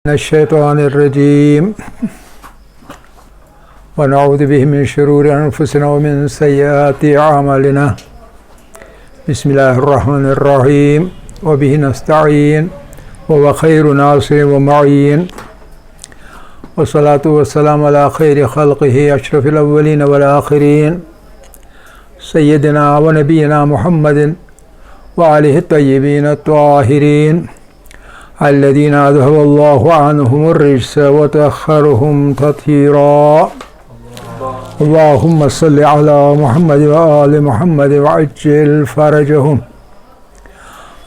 नश्शैतानिर्रजीम वनऊज़ु बिहि मिन शुरूरि अनफुसिना व मिन सय्यिआति अअमालिना बिस्मिल्लाहिर्रहमानिर्रहीम व बिहि नस्तईन व हुवा खैरु नासिर व मुईन वस्सलातु वस्सलामु अला खैरि खल्क़िहि अशरफिल अव्वलीन वल आखिरीन सय्यिदिना व नबियिना मुहम्मदिन व आलिहि तय्यिबीन अत्ताहिरीन अल्लज़ीना अज़हबल्लाहु अन्हुमुर रिज्स व तत्तहरहुम तत्हीरा अल्लाहुम्मा सल्लि अला मुहम्मद व आलि मुहम्मद व अज्जिल फरजहुम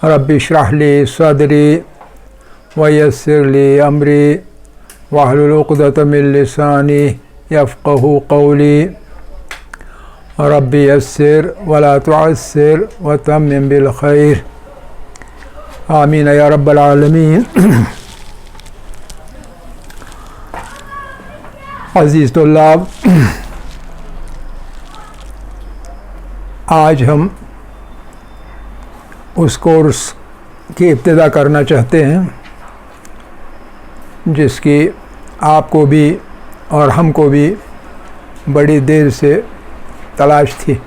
रब्बि इश्रह ली सदरी व यस्सिर ली अमरी वहलुल उक़दतम मिन लिसानी यफ़क़हू क़ौली रब्बि यस्सिर व ला तुअस्सिर व तम्मिम बिल खैर आमीन या रब्बल आलमीन। अज़ीज़ तुल्लाब, आज हम उस कोर्स की इब्तिदा करना चाहते हैं जिसकी आपको भी और हमको भी बड़ी देर से तलाश थी।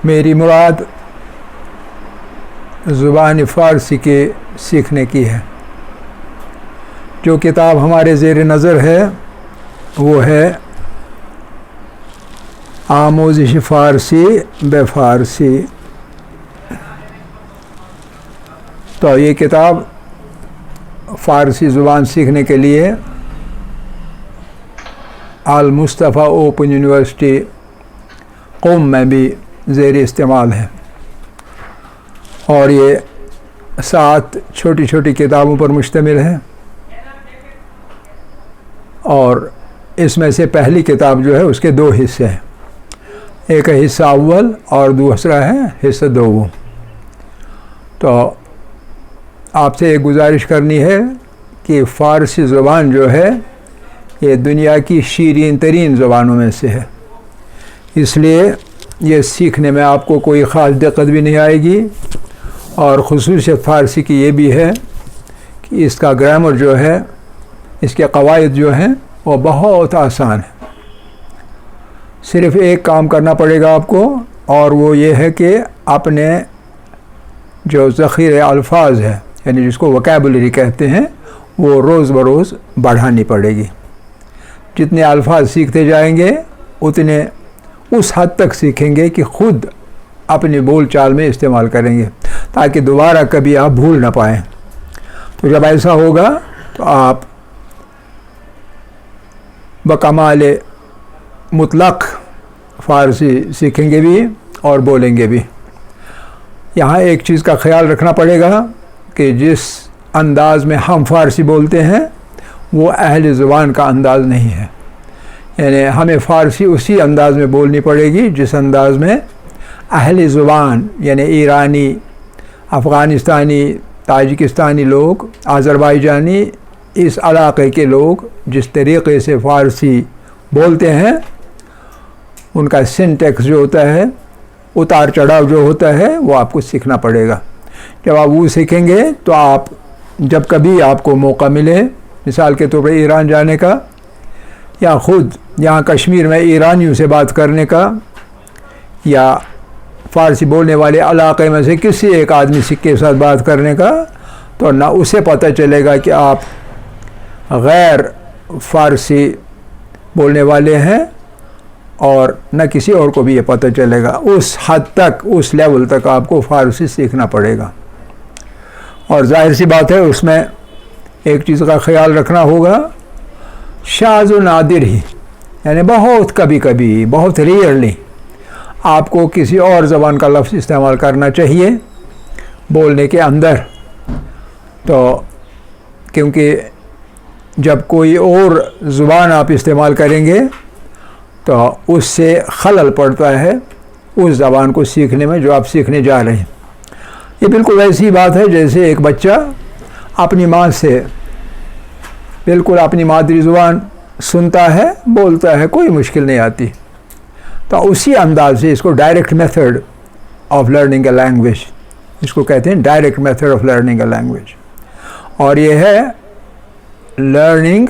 मेरी मुराद ज़ुबान फ़ारसी के सीखने की है। जो किताब हमारे ज़ेर नज़र है वो है आमोज़िश फ़ारसी बे फ़ारसी। तो ये किताब फ़ारसी ज़ुबान सीखने के लिए अल मुस्तफ़ा ओपन यूनिवर्सिटी क़ौम में भी ज़ेर इस्तेमाल है और ये 7 छोटी छोटी किताबों पर मुश्तमिल है। और इसमें से पहली किताब जो है उसके 2 हिस्से हैं, एक है हिस्सा अव्वल और दूसरा है हिस्सा दोम। तो आपसे एक गुजारिश करनी है कि फ़ारसी ज़ुबान जो है ये दुनिया की शीरीन तरीन ज़ुबानों में से है, इसलिए ये सीखने में आपको कोई ख़ास दिक्कत भी नहीं आएगी। और ख़ुसूसियत फ़ारसी की ये भी है कि इसका ग्रामर जो है, इसके क़वाइद जो हैं वो बहुत आसान है। सिर्फ़ एक काम करना पड़ेगा आपको, और वो ये है कि अपने जो ज़ख़ीरे अल्फाज है, यानी जिसको वोकैबुलरी कहते हैं, वो रोज़ बरोज़ बढ़ानी पड़ेगी। जितने अल्फाज सीखते जाएंगे उतने उस हद तक सीखेंगे कि ख़ुद अपनी बोल चाल में इस्तेमाल करेंगे, ताकि दोबारा कभी आप भूल ना पाएँ। तो जब ऐसा होगा तो आप बकमाल मुतलक़ फ़ारसी सीखेंगे भी और बोलेंगे भी। यहाँ एक चीज़ का ख्याल रखना पड़ेगा कि जिस अंदाज़ में हम फ़ारसी बोलते हैं वो अहल ज़ुबान का अंदाज़ नहीं है। यानी हमें फ़ारसी उसी अंदाज़ में बोलनी पड़ेगी जिस अंदाज़ में अहल ज़ुबान यानी ईरानी, अफ़ग़ानिस्तानी, ताजिकिस्तानी लोग, आज़रबाईजानी, इस इलाक़े के लोग जिस तरीक़े से फ़ारसी बोलते हैं, उनका सिंटेक्स जो होता है, उतार चढ़ाव जो होता है, वो आपको सीखना पड़ेगा। जब आप वो सीखेंगे तो आप जब कभी आपको मौका मिले, मिसाल के तौर पर ईरान जाने का या ख़ुद यहाँ कश्मीर में ईरानियों से बात करने का, या फ़ारसी बोलने वाले इलाक़े में से किसी एक आदमी के साथ बात करने का, तो ना उसे पता चलेगा कि आप गैर फ़ारसी बोलने वाले हैं और न किसी और को भी ये पता चलेगा। उस हद तक, उस लेवल तक आपको फ़ारसी सीखना पड़ेगा। और ज़ाहिर सी बात है उसमें एक चीज़ का ख्याल रखना होगा, शाज़ व नादिर ही, यानी बहुत कभी कभी, बहुत रेयरली आपको किसी और ज़बान का लफ्ज़ इस्तेमाल करना चाहिए बोलने के अंदर। तो क्योंकि जब कोई और ज़ुबान आप इस्तेमाल करेंगे तो उससे खलल पड़ता है उस ज़बान को सीखने में जो आप सीखने जा रहे हैं। ये बिल्कुल ऐसी बात है जैसे एक बच्चा अपनी माँ से बिल्कुल अपनी मादरी ज़ुबान सुनता है, बोलता है, कोई मुश्किल नहीं आती। तो उसी अंदाज से इसको direct method of learning a language इसको कहते हैं direct method of learning a language, और ये है लर्निंग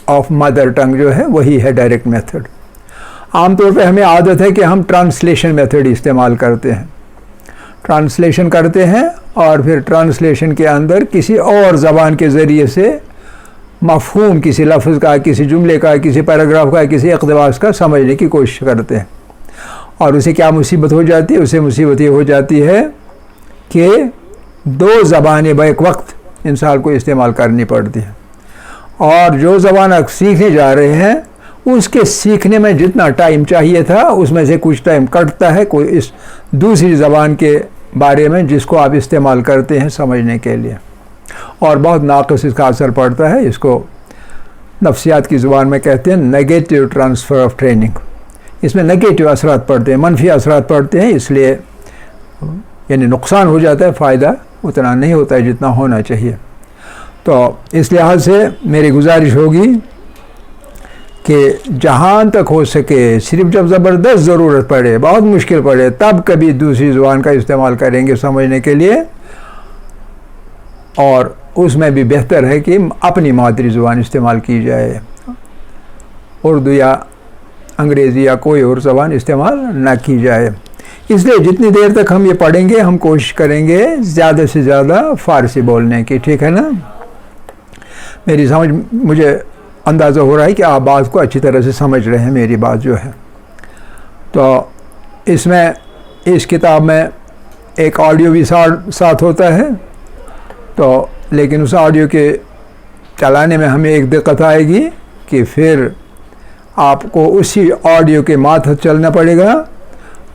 ऑफ मदर टंग जो है वही है डायरेक्ट मेथड। आमतौर पे हमें आदत है कि हम ट्रांसलेशन मेथड इस्तेमाल करते हैं, ट्रांसलेशन करते हैं और फिर ट्रांसलेशन के अंदर किसी और ज़बान के ज़रिए से मफ़हूम किसी लफ्ज़ का, किसी जुमले का, किसी पैराग्राफ का, किसी इक़्तिबास का समझने की कोशिश करते हैं। और उसे क्या मुसीबत हो जाती है? उसे मुसीबत ये हो जाती है कि दो ज़बानें बैक वक्त इंसान को इस्तेमाल करनी पड़ती हैं, और जो ज़बान आप सीखने जा रहे हैं उसके सीखने में जितना टाइम चाहिए था उसमें से कुछ टाइम कटता है कोई इस दूसरी ज़बान के बारे में जिसको आप इस्तेमाल करते हैं समझने के लिए, और बहुत नाक़िस इसका असर पड़ता है। इसको नफ्सियात की ज़ुबान में कहते हैं नेगेटिव ट्रांसफ़र ऑफ ट्रेनिंग। इसमें नेगेटिव असरात पड़ते हैं, मनफी असरात पड़ते हैं, इसलिए यानी नुकसान हो जाता है, फ़ायदा उतना नहीं होता है जितना होना चाहिए। तो इस लिहाज से मेरी गुजारिश होगी कि जहाँ तक हो सके सिर्फ जब ज़बरदस्त ज़रूरत पड़े, बहुत मुश्किल पड़े, तब कभी दूसरी ज़ुबान का इस्तेमाल करेंगे समझने के लिए, और उसमें भी बेहतर है कि अपनी मादरी ज़ुबान इस्तेमाल की जाए, उर्दू या अंग्रेज़ी या कोई और ज़बान इस्तेमाल ना की जाए। इसलिए जितनी देर तक हम ये पढ़ेंगे हम कोशिश करेंगे ज़्यादा से ज़्यादा फ़ारसी बोलने की, ठीक है ना? मेरी समझ, मुझे अंदाज़ा हो रहा है कि आप बात को अच्छी तरह से समझ रहे हैं मेरी बात जो है। तो इसमें इस किताब में एक ऑडियो भी साथ होता है, तो लेकिन उस ऑडियो के चलाने में हमें एक दिक्कत आएगी कि फिर आपको उसी ऑडियो के मातहत चलना पड़ेगा,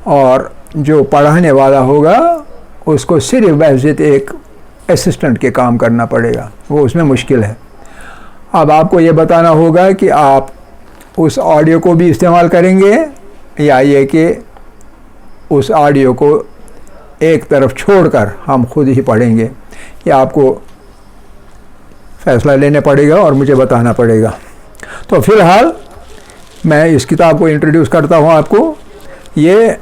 और जो पढ़ाने वाला होगा उसको सिर्फ बहज़ियत एक असिस्टेंट के काम करना पड़ेगा, वो उसमें मुश्किल है। अब आपको ये बताना होगा कि आप उस ऑडियो को भी इस्तेमाल करेंगे या ये कि उस ऑडियो को एक तरफ छोड़कर हम खुद ही पढ़ेंगे, ये आपको फ़ैसला लेने पड़ेगा और मुझे बताना पड़ेगा। तो फ़िलहाल मैं इस किताब को इंट्रोड्यूस करता हूँ आपको। ये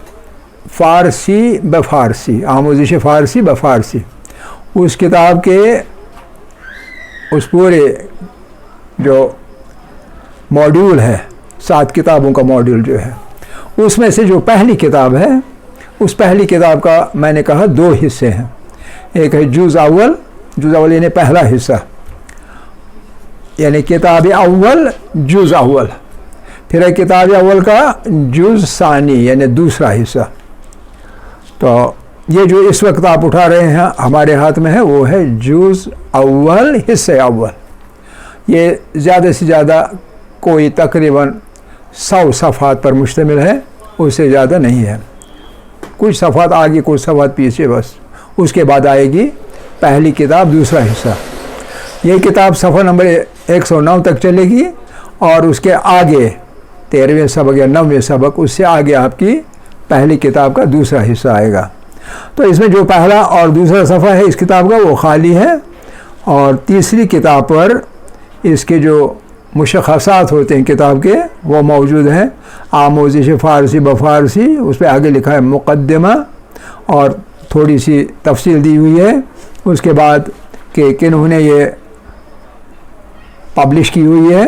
फ़ारसी ब फ़ारसी, आमोज़िश फ़ारसी ब फ़ारसी, उस किताब के उस पूरे जो मॉड्यूल है, 7 किताबों का मॉड्यूल जो है, उसमें से जो पहली किताब है, उस पहली किताब का मैंने कहा 2 हिस्से हैं। एक है जुज़ अव्वल यानी पहला हिस्सा, यानी किताब अव्वल जुज़ अव्वल, फिर है किताब अव्वल का जुज़ सानी यानी दूसरा हिस्सा। तो ये जो इस वक्त आप उठा रहे हैं हमारे हाथ में है वो है जुज़ अव्वल हिस्से अव्वल। ये ज़्यादा से ज़्यादा कोई तकरीबन 100 सफ़हात पर मुश्तमिल है, उससे ज़्यादा नहीं है, कुछ सफ़हात आगे कुछ सफ़हात पीछे बस। उसके बाद आएगी पहली किताब दूसरा हिस्सा। ये किताब सफ़ा नंबर 109 तक चलेगी, और उसके आगे 13वें सबक या 9वें सबक, उससे आगे आपकी पहली किताब का दूसरा हिस्सा आएगा। तो इसमें जो पहला और दूसरा सफ़ा है इस किताब का वो खाली है, और तीसरी किताब पर इसके जो मुशख़्ख़सात होते हैं किताब के वो मौजूद हैं। आमोज़िश फ़ारसी ब फ़ारसी, उस पर आगे लिखा है मुक़द्दिमा, और थोड़ी सी तफसील दी हुई है उसके बाद कि किन्होंने ये पब्लिश की हुई है,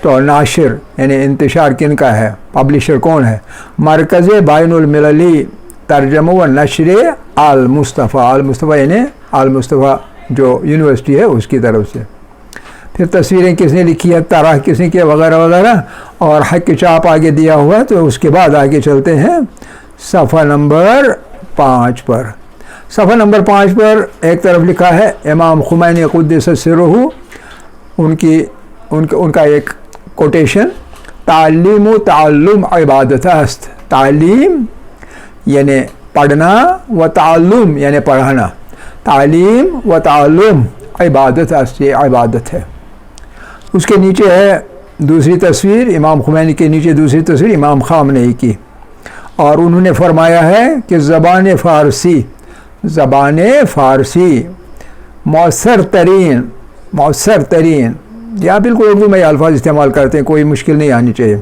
तो नाशिर यानी इंतशार किन का है, पब्लिशर कौन है, मरकज़ बैनुल मिलली तर्जुमा व नशर आल मुस्तफ़ा यानी आल मुस्तफ़ा जो यूनिवर्सिटी है उसकी तरफ से। फिर तस्वीरें किसने लिखी है, तरह किसने किया, वगैरह वगैरह, और हक के चाप आगे दिया हुआ है। तो उसके बाद आगे चलते हैं सफ़ा नंबर 5 पर। सफ़ा नंबर 5 पर एक तरफ लिखा है इमाम खुमैनी क़ुद्दस सिर्रुहु, उनका एक कोटेशन, तालीम व ताल्लुम इबादत अस्त। तालीम यानी पढ़ना, व ताल्लुम यानी पढ़ाना, तालीम व ताल्लुम इबादत अस्त, ये इबादत है। उसके नीचे है दूसरी तस्वीर, इमाम खुमैनी के नीचे दूसरी तस्वीर इमाम ख़ामनेई की, और उन्होंने फरमाया है कि ज़बान फ़ारसी मौसर तरीन, या बिल्कुल उर्दू में अल्फाज इस्तेमाल करते हैं, कोई मुश्किल नहीं आनी चाहिए,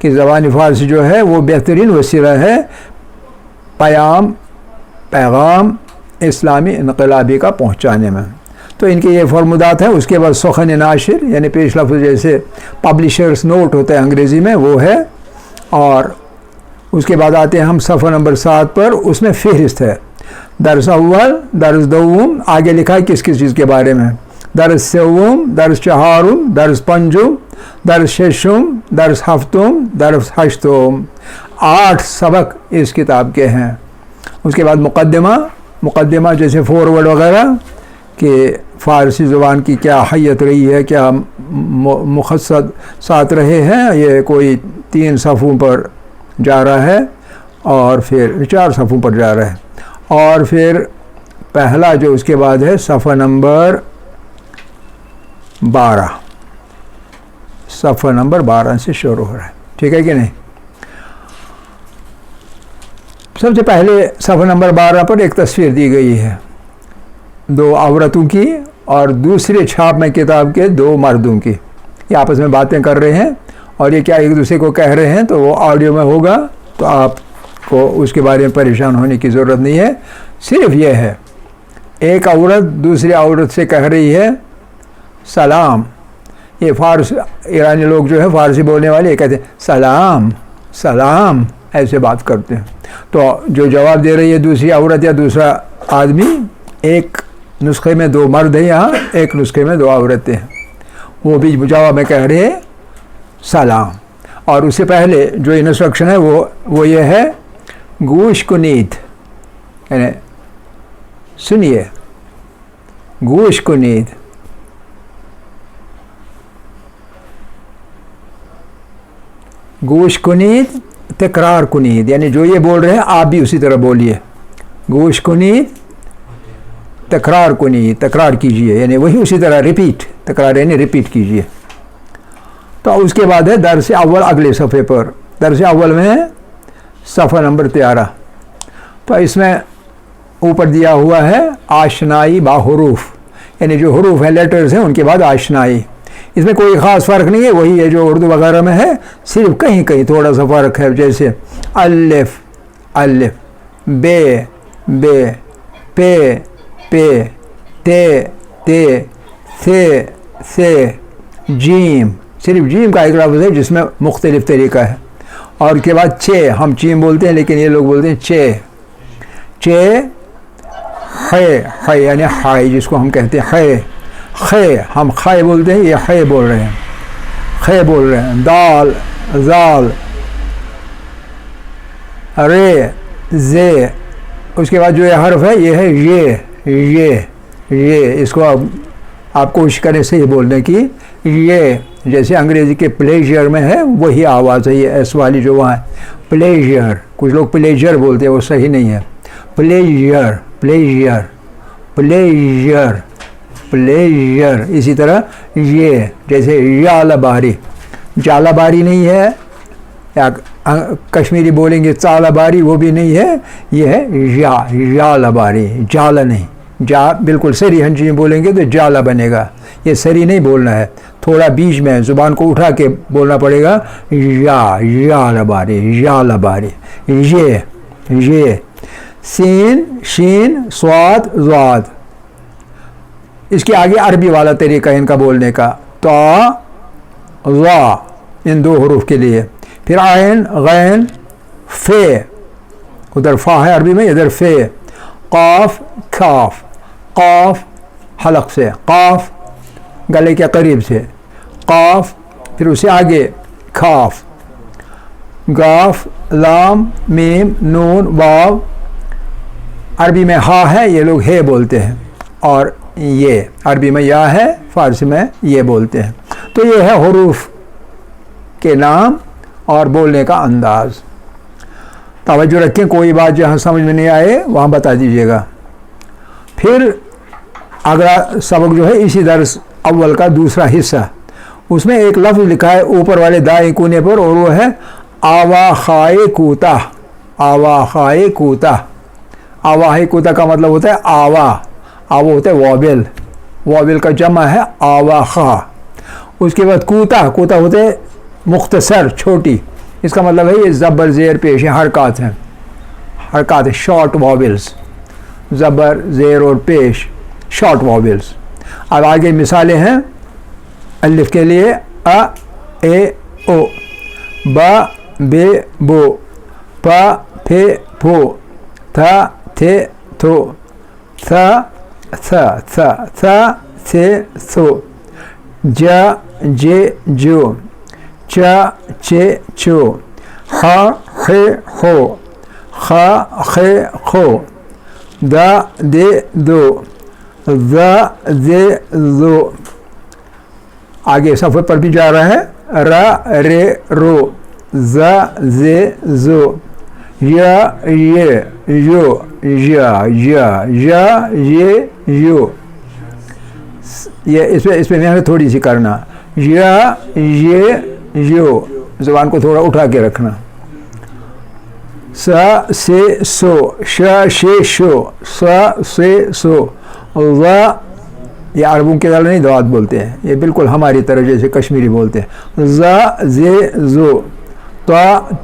कि ज़बान फ़ारसी जो है वो बेहतरीन वसीला है पैगाम इस्लामी इनकलाबी का पहुँचाने में। तो इनके ये फरमुदात हैं। उसके बाद सुखन नाशिर यानी पेश लफ्ज़ जैसे पब्लिशर्स नोट होता है अंग्रेज़ी में वो है। और उसके बाद आते हैं हम सफ़ा नंबर 7 पर, उसमें फ़हरिस्त है दर्स अव्वल, दर्स दोम, आगे लिखा है किस किस चीज़ के बारे में, दर्स सेवम, दर्स चहारुम, दर्स पंजुम, दर्स शेशुम, दर्स हफ्तुम, दर्स हश्तुम। 8 सबक इस किताब के हैं। उसके बाद मुक़द्दिमा जैसे फ़ोरवर्ड वगैरह कि फ़ारसी ज़ुबान की क्या हैयत रही है, क्या मुख़स्सद साथ रहे हैं, ये कोई 3 सफ़ों पर जा रहा है और फिर 4 सफ़ों पर जा रहा है। और फिर पहला जो उसके बाद है सफ़ा नंबर 12, सफ़ा नंबर 12 से शुरू हो रहा है, ठीक है कि नहीं। सबसे पहले सफ़ा नंबर 12 पर एक तस्वीर दी गई है 2 औरतों की और दूसरे छाप में किताब के 2 मर्दों की। ये आपस में बातें कर रहे हैं और ये क्या एक दूसरे को कह रहे हैं तो वो ऑडियो में होगा, तो आपको उसके बारे में परेशान होने की ज़रूरत नहीं है। सिर्फ ये है एक औरत दूसरी औरत से कह रही है सलाम। ये ईरानी लोग जो है फ़ारसी बोलने वाले ये कहते हैं सलाम सलाम, ऐसे बात करते हैं। तो जो जवाब दे रही है दूसरी औरत या दूसरा आदमी, एक नुस्खे में 2 मर्द हैं यहाँ, एक नुस्खे में 2 औरतें हैं, वो भी जवाब में कह रहे हैं सलाम। और उससे पहले जो इंस्ट्रक्शन है वो ये है गूश कुनीत, यानी सुनिए, गूश कुनीत। गूश कुनीत तकरार कुनीत, यानी जो ये बोल रहे हैं आप भी उसी तरह बोलिए। गूश कुनीत तकरार कुनीत, तकरार कीजिए, यानी वही उसी तरह रिपीट, तकरार यानी रिपीट कीजिए। तो उसके बाद है दर्स अव्वल अगले सफ़े पर, दर्स अव्वल में सफ़ा नंबर 13। तो इसमें ऊपर दिया हुआ है आशनाई बा हुरूफ, यानी जो हुरूफ है लेटर्स हैं उनके बाद आशनाई। इसमें कोई ख़ास फ़र्क नहीं है, वही है जो उर्दू वगैरह में है, सिर्फ कहीं कहीं थोड़ा सा फ़र्क है। जैसे अलिफ अलिफ, बे बे, पे पे, ते ते, से, जीम, सिर्फ जीम का एक लफ्ज़ है जिसमें मुख्तलिफ तरीका है। और उसके बाद चे, हम चीम बोलते हैं लेकिन ये लोग बोलते हैं चे, है यानी हाय जिसको हम कहते हैं है, हम खाए बोलते हैं, ये है बोल रहे हैं, खे बोल रहे हैं। दाल जाल, रे जे, उसके बाद जो ये हर्फ है ये है ये, इसको आप कोशिश करें सही बोलने की। ये जैसे अंग्रेज़ी के प्लेजर में है वही आवाज़ है, ये एस वाली जो वहाँ है प्लेजर, कुछ लोग प्लेजर बोलते हैं, वो सही नहीं है। Pleasure pleasure pleasure pleasure. इसी तरह ये जैसे जालाबारी नहीं है, या कश्मीरी बोलेंगे चालाबारी, वो भी नहीं है, ये है जालाबारी, जाला नहीं, जा बिल्कुल सरी हंजी में बोलेंगे तो जाला बनेगा, ये सरी नहीं बोलना है, थोड़ा बीच में ज़ुबान को उठा के बोलना पड़ेगा, जालाबारी। ये सीन शीन स्वाद ज़ाद। इसके आगे अरबी वाला तरीका है इनका बोलने का, ता ज़ा इन 2 हरूफ के लिए, फिर आयन गैन फे, उधर फा है अरबी में, इधर फे, काफ खाफ, काफ हलक से, काफ गले के करीब से, काफ, फिर उसे आगे खाफ, गाफ लाम मीम नून वाव। अरबी में हा है, ये लोग हे बोलते हैं, और ये अरबी में या है, फ़ारसी में ये बोलते हैं। तो ये है हुरूफ के नाम और बोलने का अंदाज़। तवज्जो रखें, कोई बात जहाँ समझ में नहीं आए वहाँ बता दीजिएगा। फिर अगला सबक जो है इसी दर्स अव्वल का दूसरा हिस्सा, उसमें एक लफ्ज़ लिखा है ऊपर वाले दाएं कोने पर, और वो है आवा खाए कूता। आवा खाए कूता, आवा कूता का मतलब होता है आवा होता है वाबिल, वाबिल का जमा है आवा खा। उसके बाद कूता, कूता होते मुख्तसर, छोटी, इसका मतलब है ये ज़बर ज़ेर पेश है, हरकत है, हरकत है, शॉर्ट वॉवेल्स, ज़बर ज़ेर और पेश, शॉर्ट वॉवेल्स। अब आगे मिसालें हैं अलिफ के लिए, अ ए ओ, ब बे बो, प फे फो, थ थे थो, थ थ थ थ थे थो, ज जे जो, च चे चो, ह खे हो, ख खे खो, द दे दो, ज जे जो। आगे सफ़र पर भी जा रहा है, र रे रो, ज जे जो, य ये यो, ये यो। ये इसमें मेहनत थोड़ी सी करना, ये यो, ज़ुबान को थोड़ा उठा के रखना। स से सो, श शे शो, स से सो, व ये अरबों के नहीं दावत बोलते हैं, ये बिल्कुल हमारी तरह जैसे कश्मीरी बोलते हैं। ज जे जो, त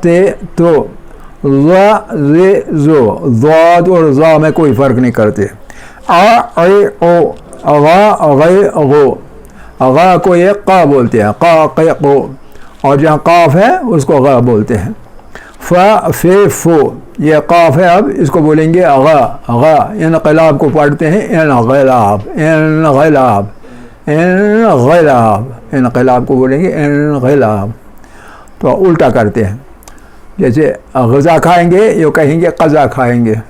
ते तो, ज़ जे जो, ज़ाद और ज़ा में कोई फ़र्क नहीं करते। आ ए ओ, अगा गे गो, अगा को ये क़ा बोलते हैं, क़ा क़े क़ो, और जहाँ क़ाफ़ है उसको ग़ा बोलते हैं। फ़ फे फ़ो, ये क़ाफ़ है, अब इसको बोलेंगे अगा, अगा। इन क़िलाब को पढ़ते हैं इन ग़िलाब, इन ग़िलाब, इन ग़िलाब, इन क़िलाब को बोलेंगे इन ग़िलाब। तो उल्टा करते हैं, जैसे गज़ा खाएंगे ये कहेंगे क़ज़ा खाएंगे,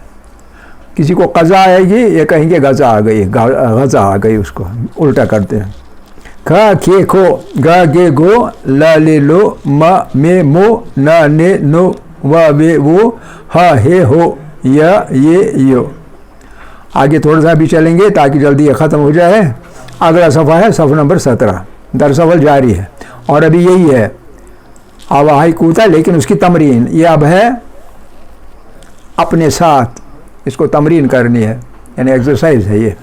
किसी को क़ज़ा आएगी ये कहेंगे गज़ा आ गई, गज़ा आ गई, उसको उल्टा करते हैं। ख खे खो, ग गे गो, ल ले लो, म मे मो, न ने नो, व वे वो, ह हे हो, य ये यो। आगे थोड़ा सा भी चलेंगे ताकि जल्दी ये ख़त्म हो जाए। अगला सफ़ा है सफ़ा नंबर 17, दरअसल जारी है और अभी यही है आवाही कूता, लेकिन उसकी तमरीन ये अब है अपने साथ, इसको तमरीन करनी है, यानी एक्सरसाइज है ये।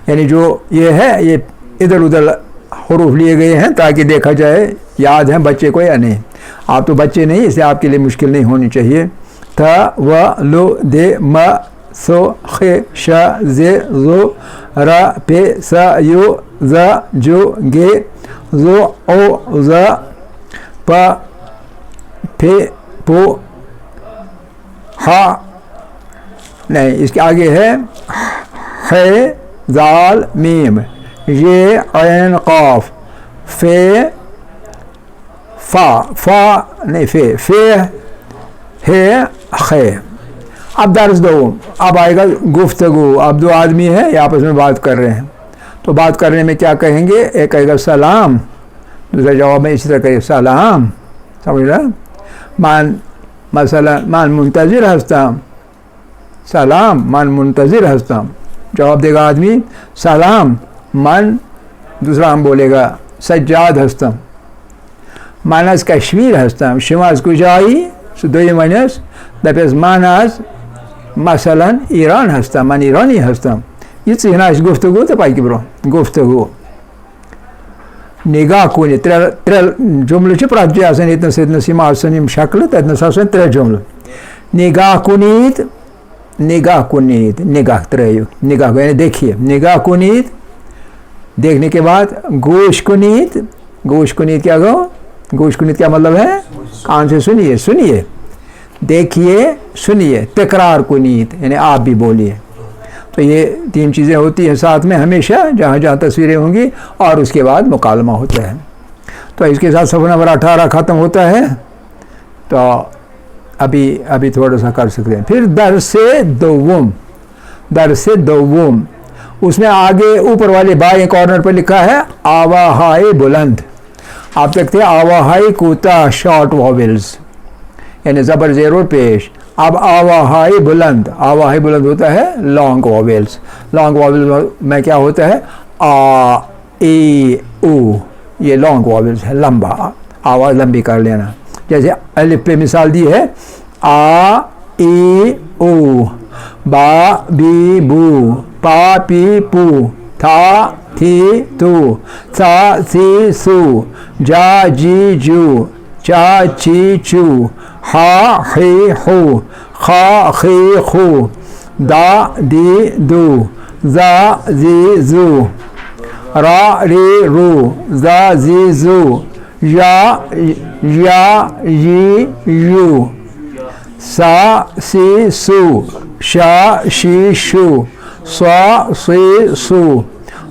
यानी जो ये है ये इधर उधर हरूफ लिए गए हैं ताकि देखा जाए याद है बच्चे को या नहीं। आप तो बच्चे नहीं, इसलिए आपके लिए मुश्किल नहीं होनी चाहिए। त व लो दे म सो खे श जे जो र पे स यो ज जो गे जो ओ ज प फे पो हा, नहीं इसके आगे है दाल मीम, ये ऐन क़ाफ, फे फा, फा नहीं फे, फे है खे। अब दर्ज दो, अब आएगा गुफ्तगू। अब दो आदमी है ये आपस में बात कर रहे हैं, तो बात करने में क्या कहेंगे, एक कहेगा सलाम, दूसरा जवाब में इसी तरह कहेगा सलाम, समझ रहा। मान मसला मान मुंतज़िर हस्तम, सलाम मान मुंतज़िर हस्तम, जवाब देगा आदमी सलाम मन, दूसरा हम बोलेगा सज्जाद हस्तम, मानस कश्मीर हस्तम, शिमाज कुजाई सुदोई मनस दपेस मानस मसलन ईरान हस्तम, मन ईरानी हस्तम। ये चीनाश गुफ्तगू तो पाई की ब्रो गुफ्तगू निगाह कुनी त्रे जुमले च प्राज्य आसन इतना से इतना सीमा आसनिम शक्ल ततना सासन त्रे जुमले निगाह कुनीत, निगाह कुनीत, निगाह त्रेयो, निगाह यानी देखिए, निगाह कुनीत देखने के बाद, गोश कुनीत, गोश कुनीत क्या गो, गोश कुनीत क्या मतलब है, कान से सुनिए, सुनिए, देखिए, सुनिए। तकरार कुनीत यानी आप भी बोलिए। तो ये तीन चीज़ें होती हैं साथ में हमेशा, जहाँ जहाँ तस्वीरें होंगी, और उसके बाद मुकालमा होता है। तो इसके साथ सफ़ा नंबर 18 ख़त्म होता है। तो अभी थोड़ा सा कर सकते हैं। फिर दरसे दोवम, दरसे दोवम, उसमें आगे ऊपर वाले बाएं कॉर्नर पर लिखा है आवाहाई बुलंद। आप देखते हैं आवाहाई कूता शॉर्ट वॉवेल्स, यानी ज़बर ज़ेर पेश। अब आवाहाई बुलंद, आवाहाई बुलंद होता है लॉन्ग वॉवेल्स। लॉन्ग वॉवेल्स में क्या होता है, आ ए ऊ, ये लॉन्ग वॉवेल्स है, लंबा, आवाज़ लंबी कर लेना। जैसे अलिफ पे मिसाल दी है, आ ई ऊ, बा बी बू, पा पी पू, था थी तू, सा सी सू, जा जी जू, चा ची चू, हा ही हू, खा खी खू, दा दी दू, जा जी जू, रा री रू, जा जी जू, या यी यू, सा सी सू, शा शी शू, स्वा सी सू,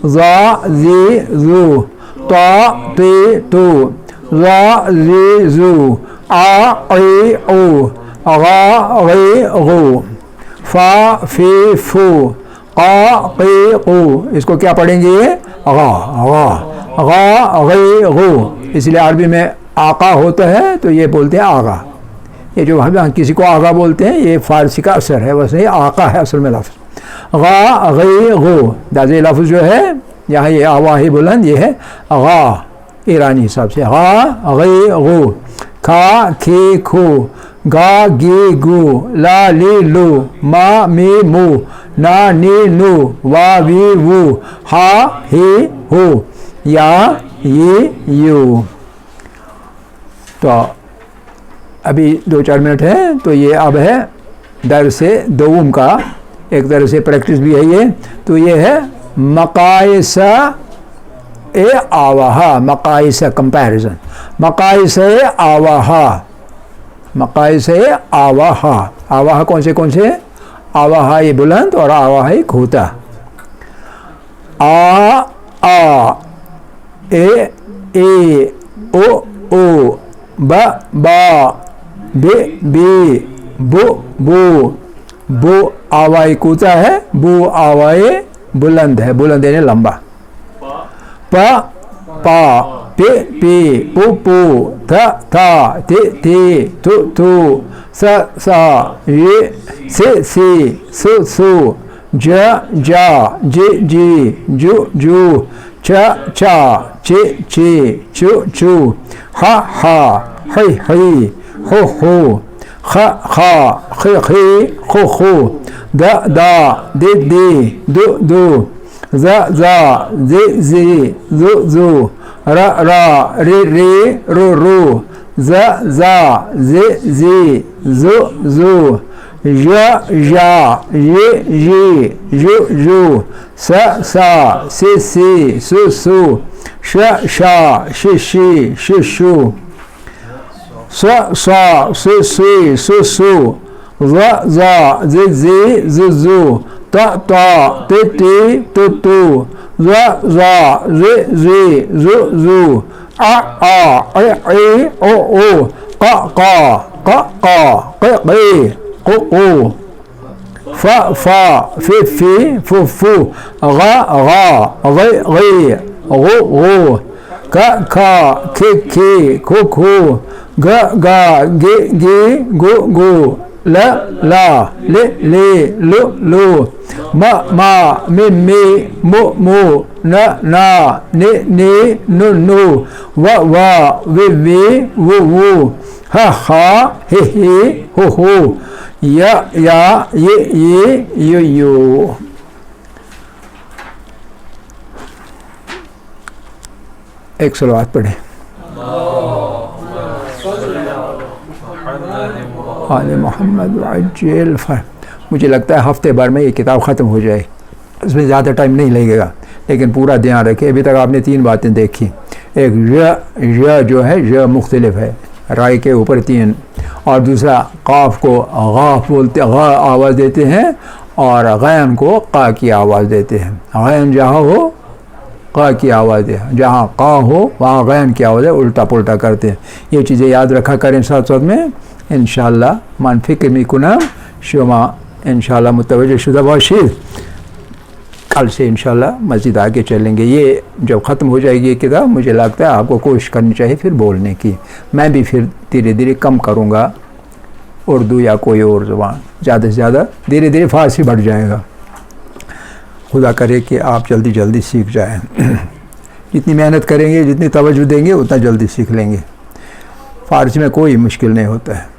जा जी जू, ता ती तू, जा जी जू, आ ई ऊ, गा गी गू, फा फी फू, क़ा क़ी क़ू। इसको क्या पढ़ेंगे? गा गा गा गी गू। इसलिए अरबी में आका होता है तो ये बोलते हैं आगा। ये जो हम किसी को आगा बोलते हैं ये फ़ारसी का असर है, वैसे आका है असल में लफ्ज़। गा गी गू दाज़े लफ्ज़ जो है यहाँ ये आवाही बुलंद ये है गा, ईरानी हिसाब से गा गी गू, खा खी खू, गा गी गू, ला ली लू, मा मी मू, ना नी नू, वा वी वू, हा ही हू, या ये यू। तो अभी 2-4 मिनट है तो ये अब है दर्स दोम का, एक तरह से प्रैक्टिस भी है ये। तो ये है मकाइस ए आवाहा, मकाइस कंपैरिजन, मकाइस आवाहा, मकाइस आवाहा। आवाहा कौन से? आवाहा ये बुलंद और आवाहा ये खोता। आ ए ओ बा बी बो आवाई कूता है, बू आवाई बुलंद है, बुलंद यानी लंबा। पा पी पू था ती तू सा ये सी सू जा जी जू चा ची चू हा ही हो खा खी खू दा दू जा जी जू रा री रू जा जी जू या ये यू सा सी सू शा शी शू स्वा सी सू जा जी जू ता ती तू जा जी जू आ ई ओ क़ फा फी फू गा गी गू खा खी खू गा गी गू ला ले लू मा मी मू ना नी नू वा वी वू हा ही हो या ये यू। एक सलवात पढ़े। आले मोहम्मद वअज्जिल फर। मुझे लगता है हफ्ते भर में ये किताब ख़त्म हो जाए, इसमें ज़्यादा टाइम नहीं लगेगा, लेकिन पूरा ध्यान रखें। अभी तक आपने 3 बातें देखी। एक य जो है य मुख्तलिफ है, राय के ऊपर 3, और दूसरा काफ को गाफ बोलते, गा आवाज़ देते हैं, और गैन को क़ा की आवाज़ देते हैं। गैन जहाँ हो क़ा की आवाज़ है, जहाँ क़ा हो वहाँ गैन की आवाज़ है, उल्टा पुल्टा करते हैं। ये चीज़ें याद रखा करें साथ साथ में। इंशाअल्लाह मन फ़िक्र में कुना शुमा इंशाअल्लाह मुतवज्जह शुदा बाशिर। कल से इंशाअल्लाह मस्जिद आगे चलेंगे। ये जब ख़त्म हो जाएगी ये किताब, मुझे लगता है आपको कोशिश करनी चाहिए फिर बोलने की। मैं भी फिर धीरे धीरे कम करूँगा उर्दू या कोई और ज़ुबान, ज़्यादा से ज़्यादा धीरे धीरे फ़ारसी बढ़ जाएगा। खुदा करे कि आप जल्दी जल्दी सीख जाएं। जितनी मेहनत करेंगे, जितनी तवज्जो देंगे, उतना जल्दी सीख लेंगे। फ़ारसी में कोई मुश्किल नहीं होता है।